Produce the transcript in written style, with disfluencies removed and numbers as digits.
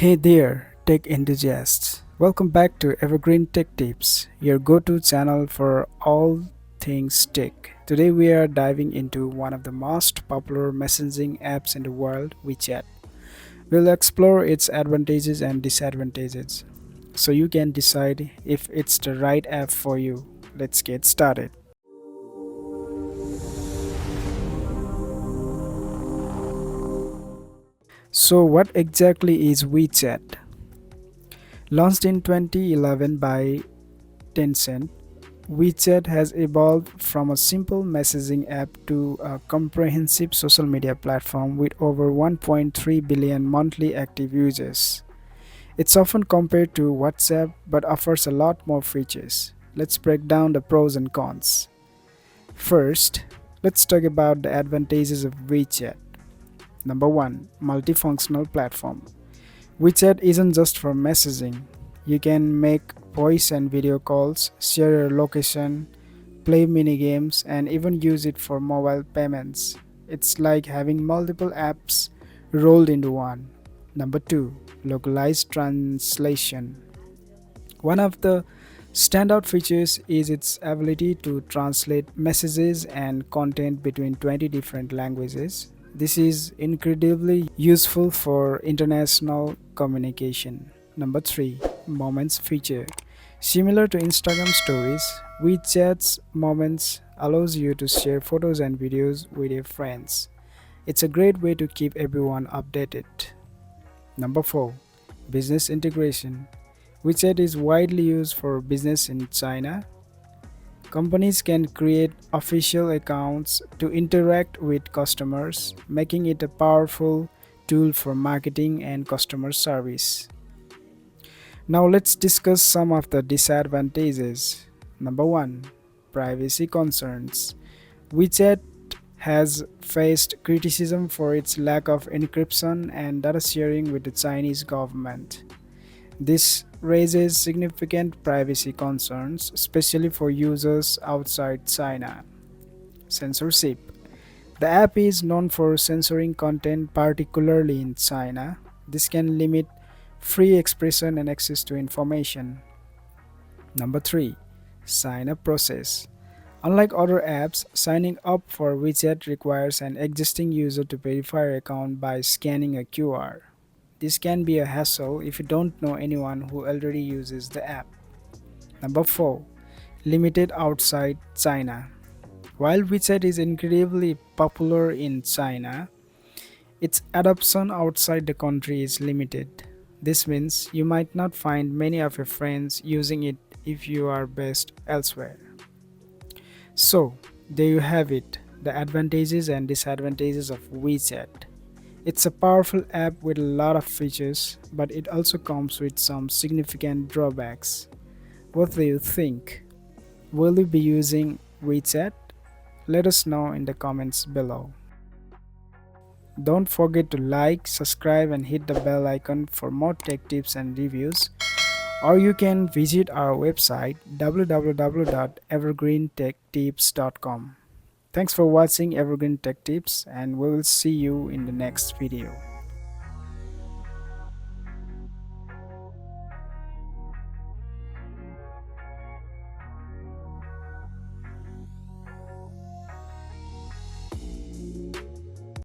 Hey there, tech enthusiasts. Welcome back to Evergreen Tech Tips, your go to channel for all things tech. Today we are diving into one of the most popular messaging apps in the world, WeChat. We'll explore its advantages and disadvantages so you can decide if it's the right app for you. Let's get started. So, what exactly is WeChat? Launched in 2011 by Tencent, WeChat has evolved from a simple messaging app to a comprehensive social media platform with over 1.3 billion monthly active users. It's often compared to WhatsApp but offers a lot more features. Let's break down the pros and cons. First, let's talk about the advantages of WeChat. Number 1, multifunctional platform. WeChat isn't just for messaging. You can make voice and video calls, share your location, play mini games, and even use it for mobile payments. It's like having multiple apps rolled into one. Number 2, localized translation. One of the standout features is its ability to translate messages and content between 20 different languages. This is incredibly useful for international communication. Number 3, Moments feature. Similar to Instagram stories, WeChat's Moments allows you to share photos and videos with your friends. It's a great way to keep everyone updated. Number 4, Business integration. WeChat is widely used for business in China. Companies can create official accounts to interact with customers, making it a powerful tool for marketing and customer service. Now let's discuss some of the disadvantages. Number 1, Privacy concerns. WeChat has faced criticism for its lack of encryption and data sharing with the Chinese government. This raises significant privacy concerns, especially for users outside China. Censorship. The app is known for censoring content, particularly in China. This can limit free expression and access to information. Number 3, Sign up process. Unlike other apps, signing up for WeChat requires an existing user to verify your account by scanning a QR. This can be a hassle if you don't know anyone who already uses the app. Number 4, Limited outside China. While WeChat is incredibly popular in China, its adoption outside the country is limited. This means you might not find many of your friends using it if you are based elsewhere. So, there you have it, the advantages and disadvantages of WeChat. It's a powerful app with a lot of features, but it also comes with some significant drawbacks. What do you think? Will you be using WeChat? Let us know in the comments below. Don't forget to like, subscribe, and hit the bell icon for more tech tips and reviews. Or you can visit our website www.evergreentechtips.com. Thanks for watching Evergreen Tech Tips, and we will see you in the next video.